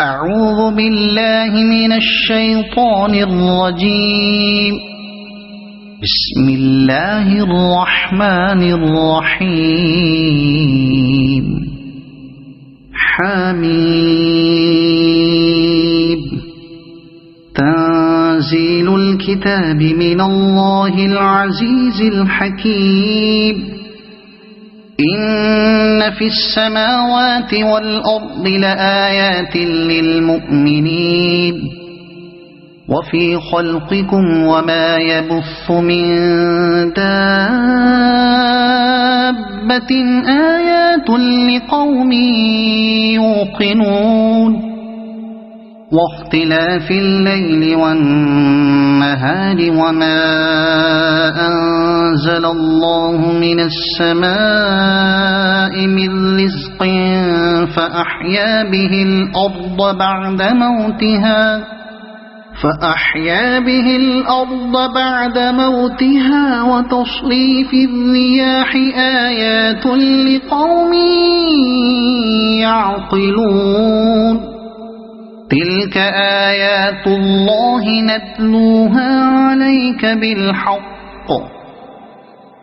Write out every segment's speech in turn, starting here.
أعوذ بالله من الشيطان الرجيم. بسم الله الرحمن الرحيم. حميم. تنزيل الكتاب من الله العزيز الحكيم. إن في السماوات والأرض لآيات للمؤمنين وفي خلقكم وما يبث من دابة آيات لقوم يوقنون. واختلاف الليل والنهار وما أنزل الله من السماء من رزق فأحيا به الأرض بعد موتها وتصريف الرياح آيات لقوم يعقلون. تلك آيات الله نتلوها عليك بالحق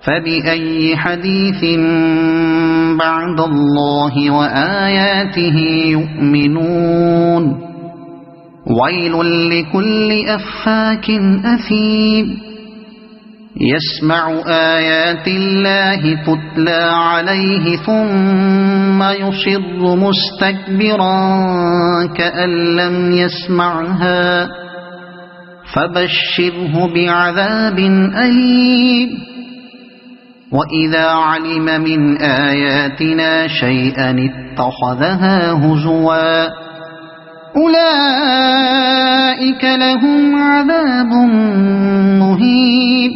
فبأي حديث بعد الله وآياته يؤمنون. ويل لكل أفاك أثيم يسمع آيات الله تتلى عليه ثم يصر مستكبرا كأن لم يسمعها فبشره بعذاب أليم. وإذا علم من آياتنا شيئا اتخذها هزوا أولئك لهم عذاب مهين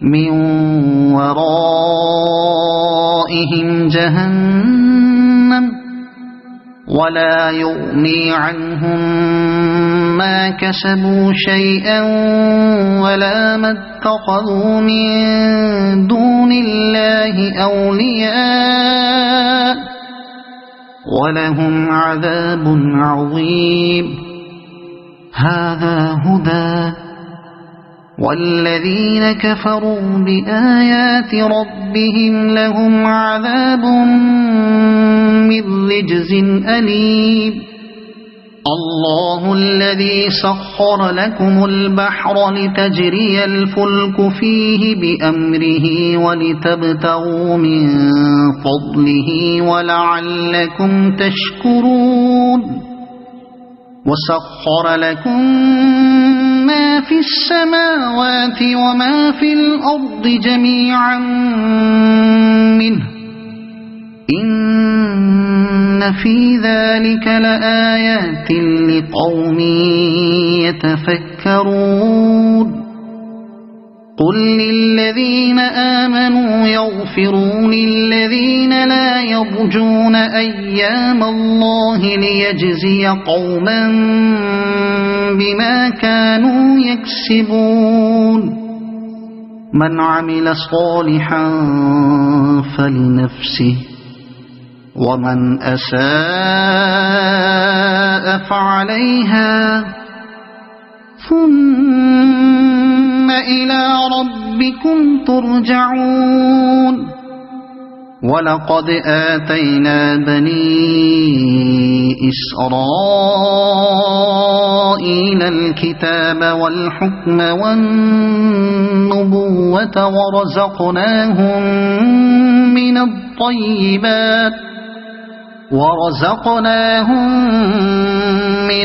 من ورائهم جهنم ولا يغني عنهم ما كسبوا شيئا ولا ما اتخذوا من دون الله أولياء ولهم عذاب عظيم. هذا هدى والذين كفروا بآيات ربهم لهم عذاب من رجز أليم. الله الذي سخر لكم البحر لتجري الفلك فيه بأمره ولتبتغوا من فضله ولعلكم تشكرون. وسخر لكم ما في السماوات وما في الأرض جميعا منه إن في ذلك لآيات لقوم يتفكرون. قل للذين آمنوا يغفروا للذين لا يرجون أيام الله ليجزي قوما بما كانوا يكسبون. من عمل صالحا فلنفسه ومن أساء فعليها ثم إلى ربكم ترجعون. ولقد آتينا بني إسرائيل الكتاب والحكم والنبوة ورزقناهم من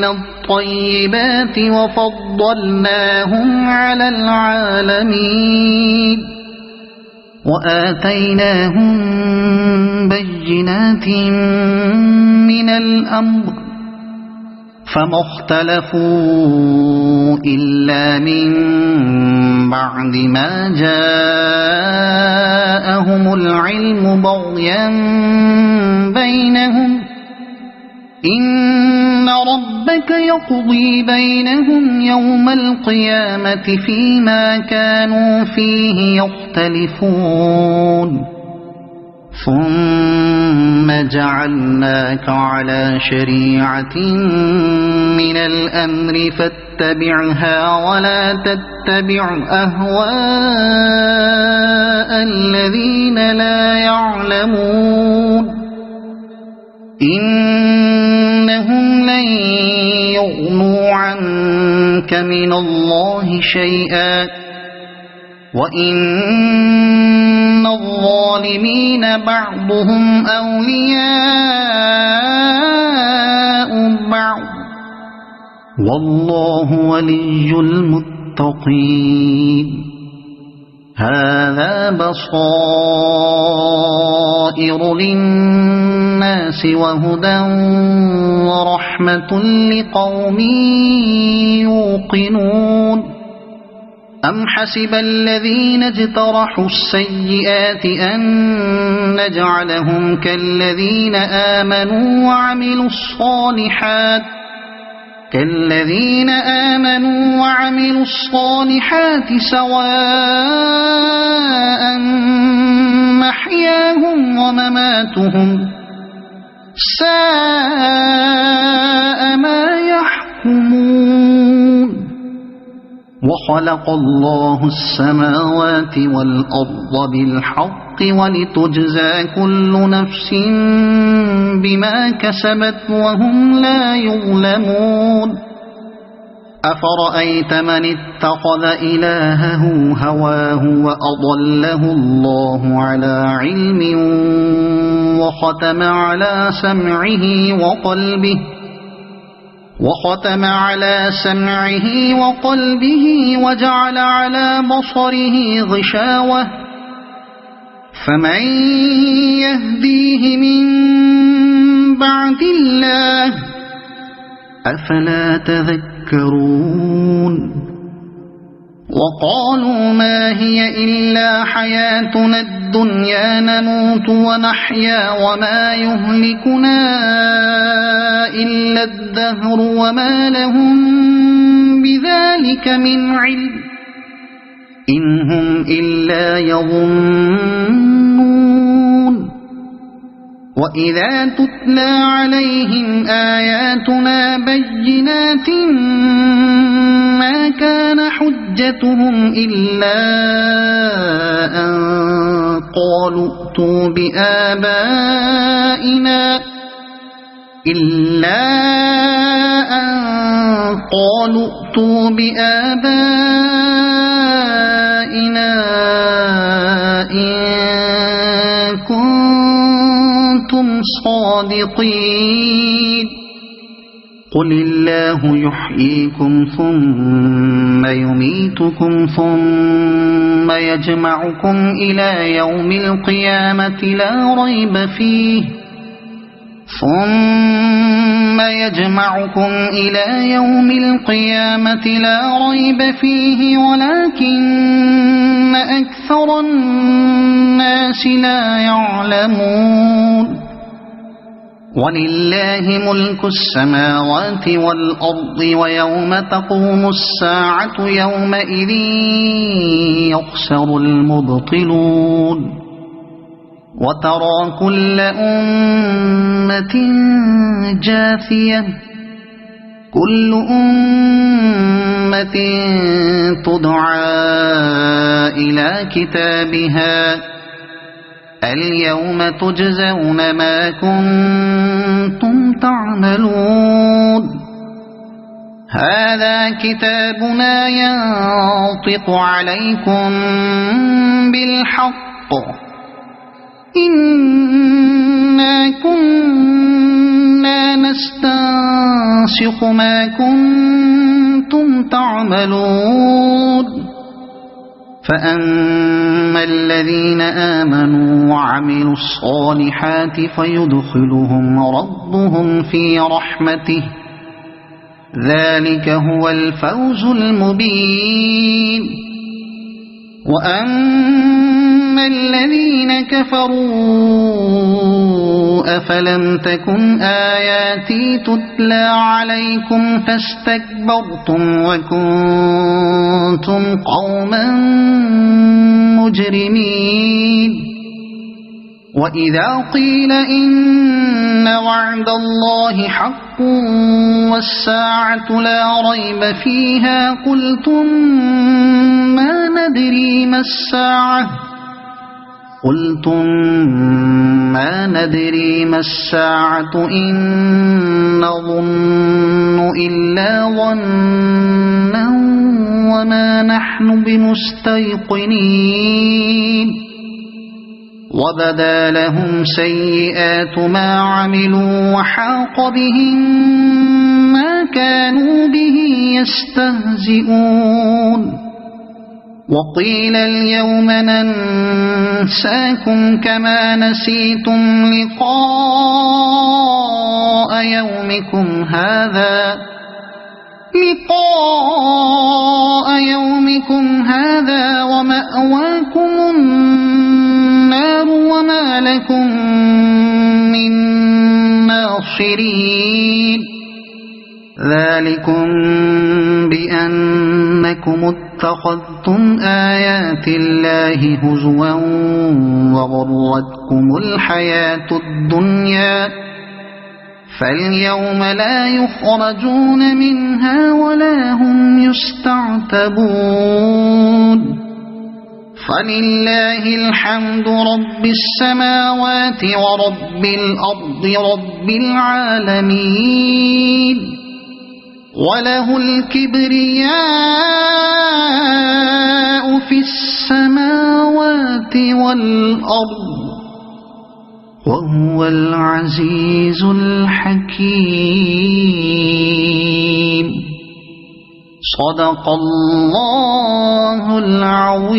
الطيبات وفضلناهم على العالمين. وآتيناهم بينات من الأمر فما اختلفوا إلا من بعد ما جاءهم العلم بغيا بينهم إن ربك يقضي بينهم يوم القيامة فيما كانوا فيه يختلفون. ثم جعلناك على شريعة من الأمر فاتبعها ولا تتبع أهواء الذين لا يعلمون إنهم لن يغنوا عنك من الله شيئا وإن الظالمين بعضهم أولياء بعض والله ولي المتقين هذا بصائر للناس وهدى ورحمة لقوم يوقنون أم حسب الذين اجترحوا السيئات أن نجعلهم كالذين آمنوا وعملوا الصالحات سواء محياهم ومماتهم ساء ما يحكمون وخلق الله السماوات والأرض بالحق ولتجزى كل نفس بما كسبت وهم لا يظلمون أفرأيت من اتخذ إلهه هواه وأضله الله على علم وختم على سمعه وقلبه وجعل على بصره غشاوة فمن يهديه من بعد الله أفلا تذكرون وقالوا ما هي إلا حياتنا الدنيا نموت ونحيا وما يهلكنا إلا الدهر وما لهم بذلك من علم إن هم إلا يظنون وإذا تتلى عليهم آياتنا بينات ما كان حجتهم إلا أن قالوا ائتوا بآبائنا إن كنتم صادقين قل الله يحييكم ثم يميتكم ثم يجمعكم إلى يوم القيامة لا ريب فيه ولكن أكثر الناس لا يعلمون ولله ملك السماوات والأرض ويوم تقوم الساعة يومئذ يخسر المبطلون وترى كل أمة جاثية كل أمة تدعى إلى كتابها اليوم تجزون ما كنتم تعملون هذا كتابنا ينطق عليكم بالحق إنا كنا نستنسخ ما كنتم تعملون فأما الذين آمنوا وعملوا الصالحات فيدخلهم ربهم في رحمته ذلك هو الفوز المبين وأما الذين كفروا أفلم تكن آياتي تتلى عليكم فاستكبرتم وكنتم قوما مجرمين وإذا قيل إن وعد الله حق والساعة لا ريب فيها قلتم ما ندري ما الساعة إن نظن إلا ظنا وما نحن بمستيقنين وبدا لهم سيئات ما عملوا وحاق بهم ما كانوا به يستهزئون وقيل اليوم ننساكم كما نسيتم لقاء يومكم هذا ومأواكم النار وما لكم من ناصرين ذلكم بأنكم اتخذتم آيات الله هزوا وغرتكم الحياة الدنيا فاليوم لا يخرجون منها ولا هم يستعتبون فلله الحمد رب السماوات ورب الأرض رب العالمين وله الكبرياء في السماوات والأرض وهو العزيز الحكيم صدق الله العظيم.